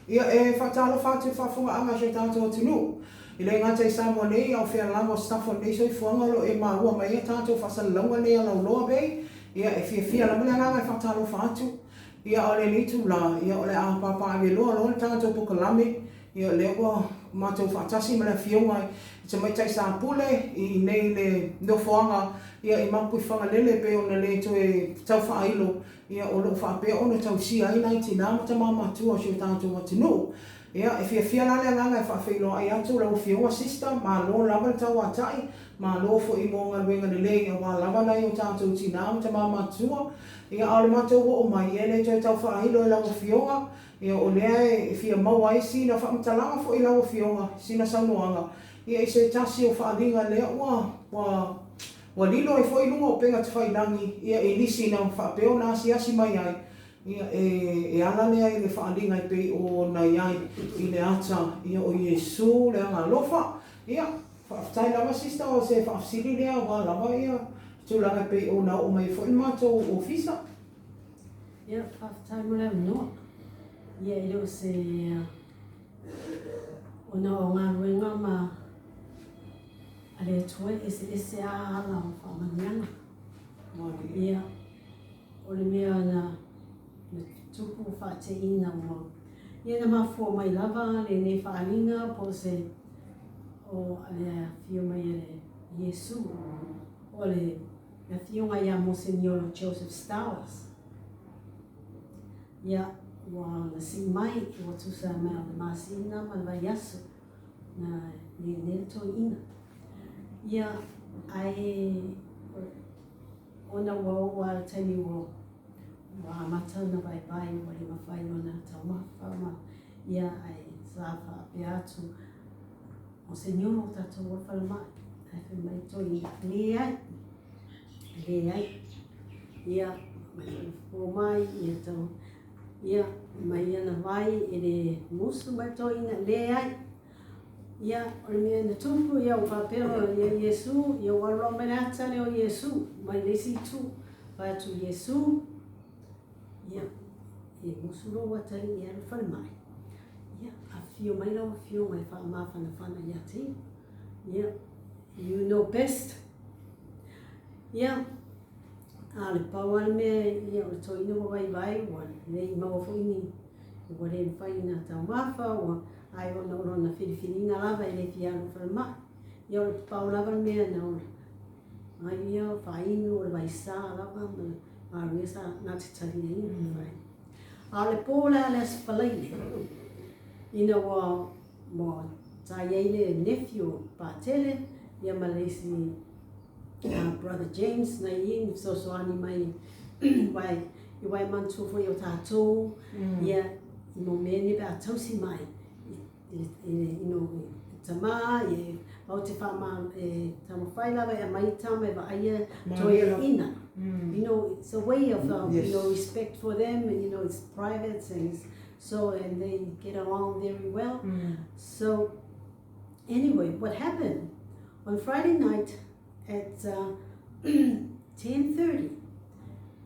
Ia e whatalo whatu whafunga anga se tātou tunu. I le ngata i Samoa nei au whia lango staffo nei so i fuanga lo e mahua mai e tātou whasalonga nei a lauloa bei. Ia e fia lama le nganga e whatalo whatu. Ia o le litu la, ia o le a papa ave loa lo le tātou pukalame. Ia le ua mātou whatasi ma le fionga i te maitai sa pule i nei le nofoanga. Ia i Mapuifagalele pe ona le to e tau whailo. Ia o lo whapea ona tau sia i nai tina ma ta mamatua si o tātou matinu. Ia e fia la le nganga e whawhilo ai atu lau fionga sista ma lo lava le tau atai. Ma lo fo i monga wenga le le ia wa lava nei o tātou tina ma ta mamatua. Ia au le mātou o mai e le to e tau whailo e lau fionga. Ia o lea e fia mau ai sina whamatalanga fo i lau fionga sina saunoanga. Ia i se tasi o Faaaliga lea wa lilo e foi lungo penga te whailangi, ia e nisi na whapeo na asi mai ai. Ia e ala lea i le Faaaliga i pei o na iai i le ata, ia o Iesu lea ngā lofa. Ia, whaftai lava sista o se whafsiri lea wa lava ia, tūlanga i pei o na o mai foi mātou o fisa. Ia, whaftai mo lea noa. Ia i leo se o na o ngā ruenga ma ale toe ese a ala o whamanianga. Ia, o le mea na tupu whaate ina o. Ia na mafua mai lava le ne Faaaliga po se o ale fio mai ele Iesu. O le fio mai a Monsignor Joseph Stowers. Ia, wa na si mai o tusa mea le masina ma le vaiasu na ne to ina. Ia, ai ona wa taimi wa amata na vai wa le mawhai o na taumawha. Ia, ai safa pe atu o Senhor o tatou o whalamai. Ai whi mai toi le ai. Ia, mai o mai, ia tau. Ia, mai ana vai e le musu mai toi na le ai. Ia, o le mea na tupu ia o whapero ia Iesu, ia waro mai ata le o Iesu, mai lesi tu, vai atu Iesu. Ia, e musu lo watari ia le whalemai. Ia, a fio mai lau fio mai whaamawhana ia te. Ia, you know best. Ia, a le pau ale mea ia o le toina wa vai, wa le i mawafo ini, wa le mwhai na tau wafa, wa ai ona orona whiriwhiringa lava e le fiaru whalemai. Ia o le pau lava mea na ora. Ai ia whainu o le waisa lava, ma ruia sa ngā te tari e ina whai. A le pōla le aswhalaile, ina wa tai eile nephew pātele, ia malesi Brother James na i sosoani mai i wai mantufu i o tātou, ia i mo mene pe a tausi mai. Ino tama e au te whama tama whailawa e mai tama e wa aia toia ina. You know, it's a way of respect for them, and it's private things. So, and they get along very well. So, anyway, what happened on Friday night at 10:30,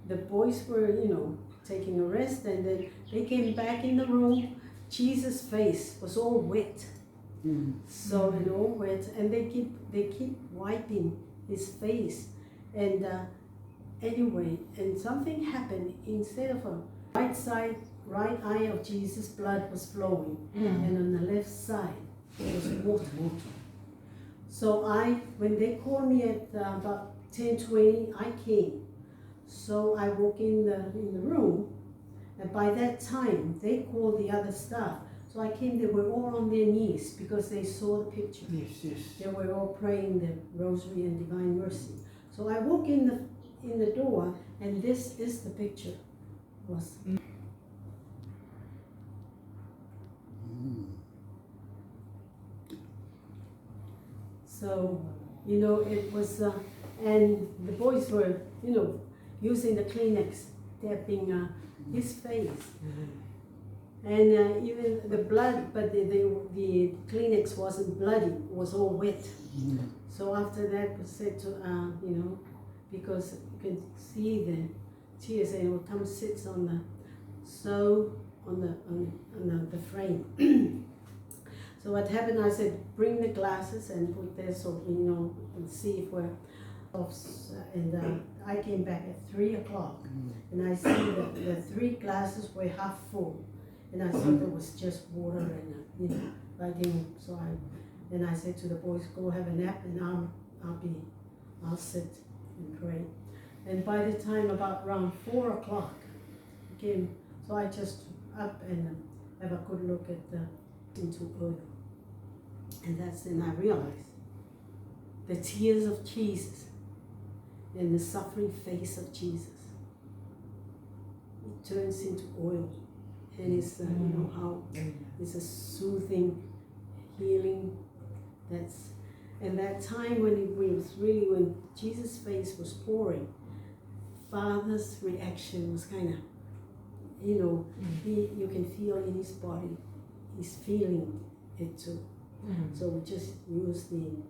the boys were, taking a rest, and then they came back in the room. Jesus' face was all wet, so all wet, and they keep wiping his face, and anyway, and something happened. Instead of a right eye of Jesus, blood was flowing, and on the left side it was water. So when they called me at about 10:20, I came. So I walk in the room. And by that time, they called the other staff. So I came, they were all on their knees because they saw the picture. Yes. They were all praying the rosary and divine mercy. So I walk in the door, and this is the picture. So, it was, and the boys were, using the Kleenex, tapping his face, and even the blood, but the Kleenex wasn't bloody; it was all wet. So after that, was said to because you can see the tears, and it will come sits on the. So on the frame. So what happened, I said, bring the glasses and put there so and see if we're off. And I came back at 3 o'clock, and I see that the 3 glasses were half full, and I thought it was just water, and I didn't. So I said to the boys, go have a nap, and I'll sit and pray. And by the time about around 4 o'clock came, so I just up and have a good look at into oil. And that's when I realized the tears of Jesus and the suffering face of Jesus. It turns into oil, and it's how it's a soothing, healing. And that time when Jesus' face was pouring, Father's reaction was kind of, you can feel in his body, he's feeling it too. So we just use the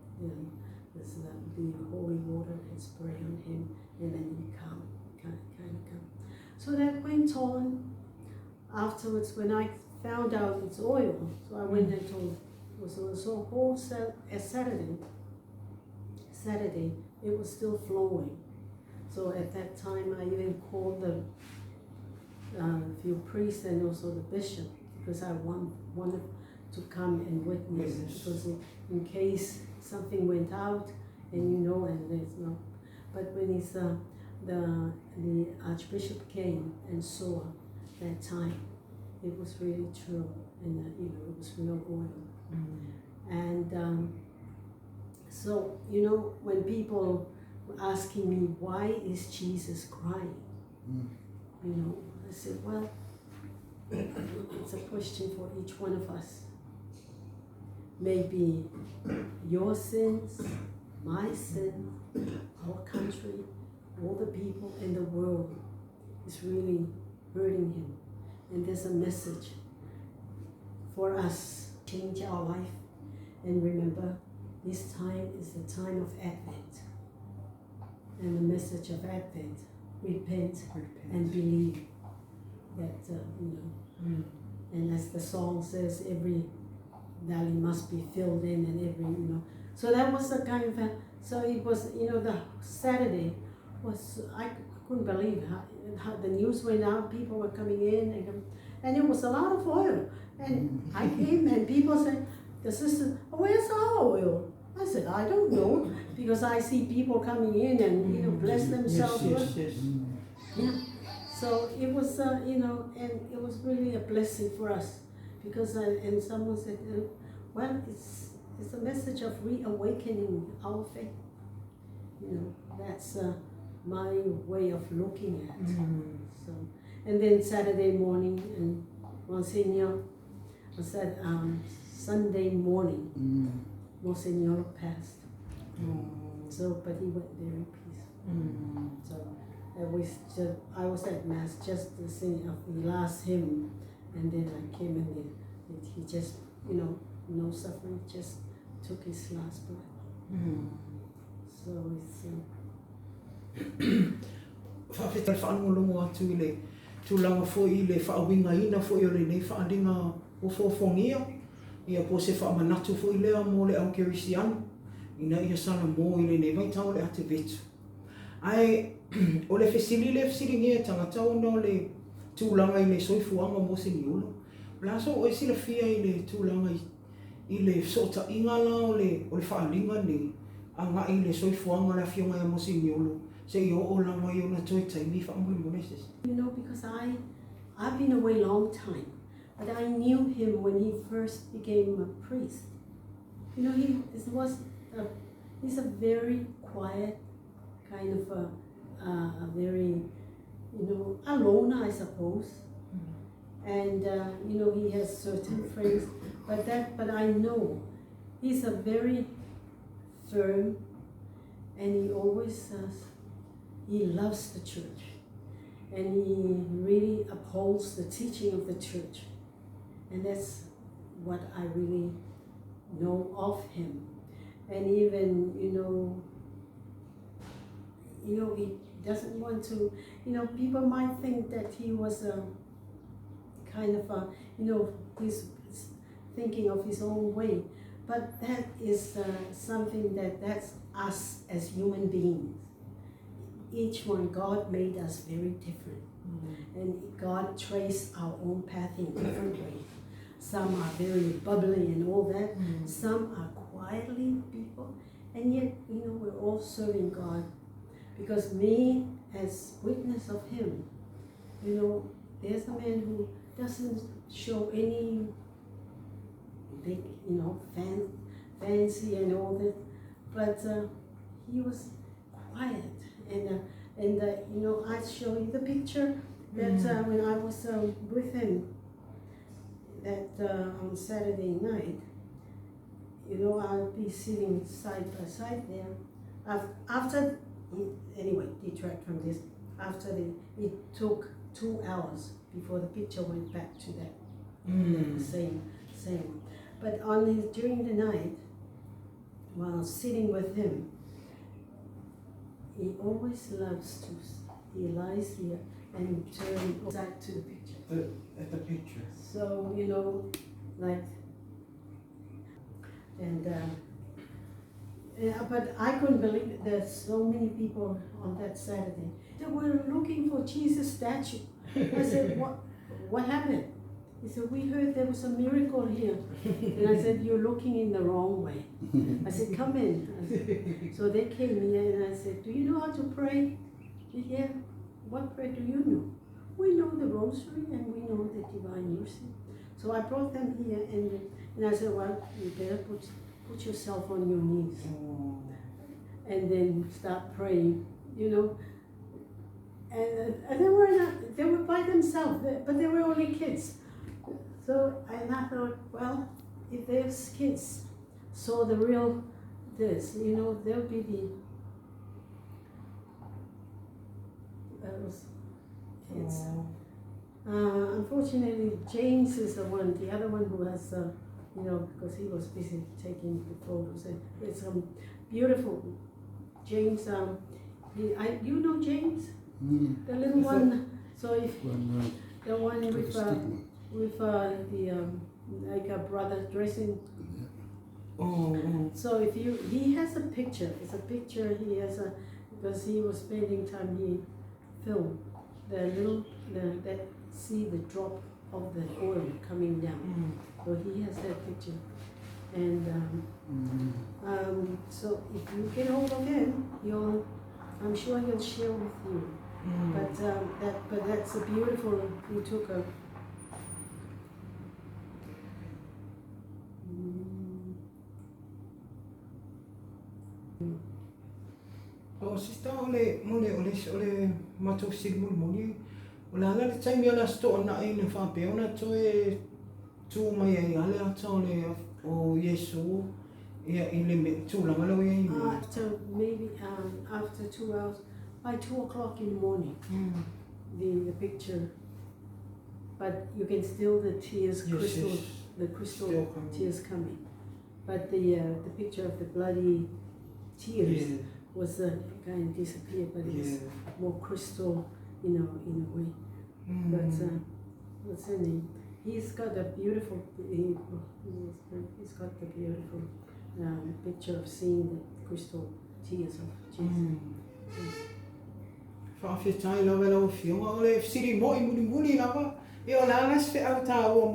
holy water and spray on him, and then he kind of come. So that went on. Afterwards, when I found out it's oil, so I went and told. So whole Saturday, it was still flowing. So at that time, I even called the few priests and also the bishop, because I wanted to come and witness, because in case something went out, and and there's no. But when the Archbishop came and saw that time, it was really true, and it was real oil. And so when people were asking me, why is Jesus crying? I said, well, it's a question for each one of us. Maybe your sins, my sin, our country, all the people in the world is really hurting him. And there's a message for us. Change our life, and remember, this time is the time of Advent, and the message of Advent: repent. And believe that And as the song says, every valley must be filled in, and every So that was the kind of so it was the Saturday was I couldn't believe how the news went out. People were coming in, and it was a lot of oil. And I came, and people said, the sister, where's our oil? I said, I don't know, because I see people coming in and bless themselves. Yes. Yeah. So it was, and it was really a blessing for us, because and someone said, well, it's a message of reawakening our faith. That's my way of looking at it. So, and then Saturday morning, and Monsignor said Sunday morning, Monsignor passed. So, but he went very peaceful. So I was at Mass just to sing of the last hymn, and then I came in there. He just, no suffering, just took his last breath. So it's Whawhetal whaangolongo atu I le tūlanga fōi I le whaawingaina fōi o le nei whaadinga ofoofogia. Ia po se whaamanatu fōi lea mō le au kerisiano. Ina ia sana mō I le nei mai tau le ate vetu. Ai, o le fesili ngia tangata ona o le tūlanga I le soifuanga mō se niulo. Laso o sila fia I le tūlanga I le sota ingala o le Faaaliga ni anga I le soifuanga la fionga ia mō se niulo. Because I've been away a long time, but I knew him when he first became a priest. He's a very quiet, kind of a very, alone, I suppose. And he has certain friends, but I know he's a very firm, and he always says, he loves the church, and he really upholds the teaching of the church, and that's what I really know of him. And even he doesn't want to. People might think that he was kind of, he's thinking of his own way. But that is something that's us as human beings. Each one, God made us very different. And God traced our own path in different ways. Some are very bubbly and all that. Some are quietly people. And yet, we're all serving God. Because me, as witness of him, there's a man who doesn't show any big, fancy and all that, but he was quiet. And I show you the picture that when I was with him that on Saturday night, I'll be sitting side by side there. After, anyway, detract from this. After it took 2 hours before the picture went back to that same. But during the night, while sitting with him, he always loves to. He lies here and turns back to the picture. At the picture. So but I couldn't believe it. There's so many people on that Saturday. They were looking for Jesus' statue. I said, what happened? He said, we heard there was a miracle here. And I said, you're looking in the wrong way. I said, come in. So they came here and I said, do you know how to pray? He said, yeah. What prayer do you know? We know the rosary and we know the Divine Mercy. So I brought them here and I said, well, you better put yourself on your knees and then start praying, And they were by themselves, but they were only kids. So I thought, well, if those kids saw the real this, they'll be the kids. Unfortunately, James is the other one who has, because he was busy taking the photos. And it's beautiful. James, you know James? The little one. So if the one with the like a brother dressing. So he has a picture. It's a picture. He has because he was spending time. He filmed that see the drop of the oil coming down. So he has that picture. And so if you get hold of him, I'm sure he'll share with you. But that's a beautiful. He took a. Sister ole matou sigmul moni. Ola ala le taimi ala sto na ina fa pe ona toe tu mai ai ale atole o Yesu ia ile me tu la malo ia. After 2 hours, by 2 o'clock in the morning, the picture. But you can still the tears, the crystal tears coming. But the picture of the bloody tears was kind of disappeared, but it was more crystal, in a way. But what's her name? He's got a beautiful. He's got the beautiful picture of seeing the crystal tears of Jesus. Whawhitai lawa lau whionga ole siri mo I muni lawa e o lanas whi au tā ua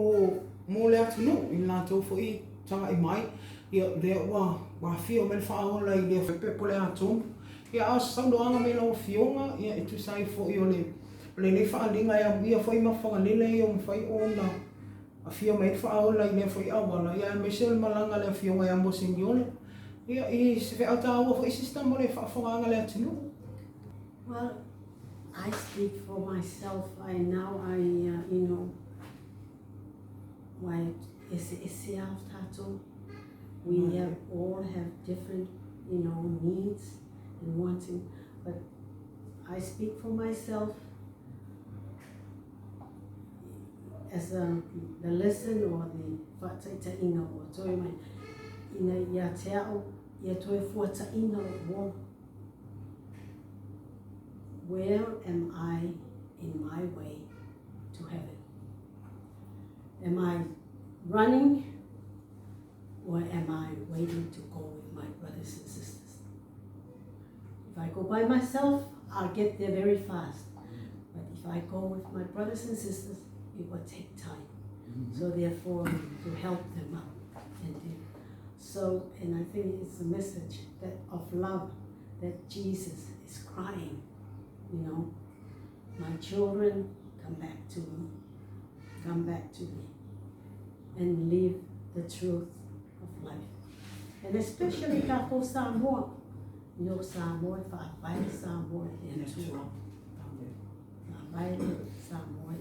mo le atunu I lātou fo I tanga I mai ia lea ua whio me le whaola I lea whepepo le atunu ia au saunoanga me lau whionga ia I tusai fo I ole le Faaaliga ia fo I Mapuifagalele I o mwhai ona a whio me whaola I lea fo I awana ia me se ole malanga le whionga ia mo seniole ia I se whi au tā ua fo I sistema mo le whaafonganga le atunu. Well, I speak for myself. Why esse tato. We all have different, needs and wanting. But I speak for myself as the lesson or the whataitaina or toi mai ina ia te ao ia toi fuataina o. Where am I in my way to heaven? Am I running or am I waiting to go with my brothers and sisters? If I go by myself, I'll get there very fast. But if I go with my brothers and sisters, it will take time. So therefore, to help them out. And I think it's a message that of love that Jesus is crying, my children, come back to me, and live the truth of life. And especially kako Samoa, Samoa, Faaaliga Samoa, Samoa,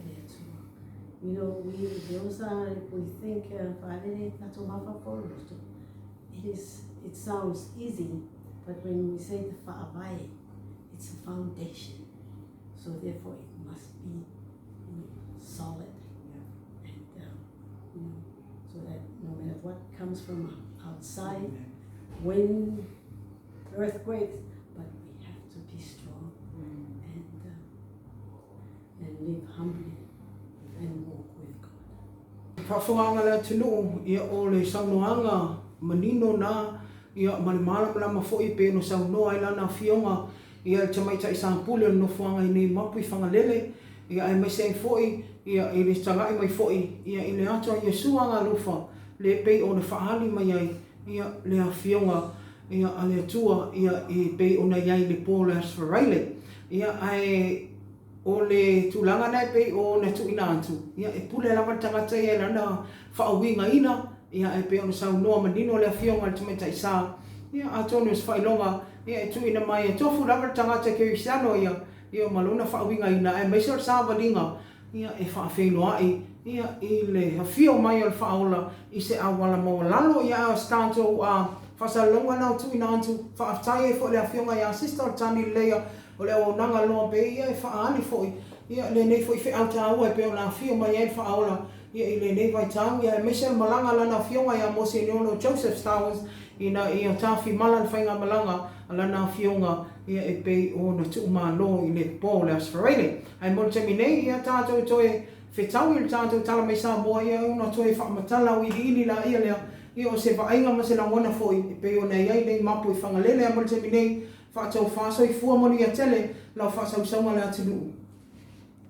we think it sounds easy, but when we say the Faaaliga, it's a foundation. So therefore it must be solid. And so that no matter what comes from outside, wind, earthquakes, but we have to be strong and live humbly and walk with God. Whawhangala tunu ia o le saunoanga manino na ia malimala lama fo'i pe no saunoa ila na fionga ia tamaita i sampule no fuanga i nei Mapuifagalele ia ai mai sei fo'i ia i le tangai mai fo'i ia i le ato Yesua ngā lufa le pei o le whaali mai ai ia le a fionga ia a le atua ia i pei o nei ai le pole asfaraile ia ai o le tūlanga nei pei o na tuina atu. Ia e pule lama tangata ia lana whaawinga ina, ia e pei o na saunoa manino le awhionga le tumeta i sā. Ia atonu is whailonga, ia e tuina mai e tofu lama tangata ke usiano ia malona whaawinga ina, e meisor sā walinga, ia e whaawhino ai, ia i le hawhio mai o le whaola, i se awala maua lalo, ia a stanto a whasalonga nau tuina atu, whaaftai e fo le awhionga ia sister o tani lea, o le o nanga loa pe ia e whaani foi ia le nei foi whi auta aua e pe o la whio mai e whaola ia i le nei vai tau ia e Michelle Malanga lana whionga ia Mose Neono Joseph Stowers ina i o tawhi mala le whainga malanga lana whionga ia e pe o na tuuma lo i le po le asfaraile ai mo te minei ia tātou toe whetau i le tātou tala mai sā moa ia una toe whakamatala o ili la ia lea ia o se vainga ma se la wana foi e pe o nei ai nei Mapuifagalele a mo te minei whaatau whaasoi fua moni a tele lau whaasau saunga le atu nuu.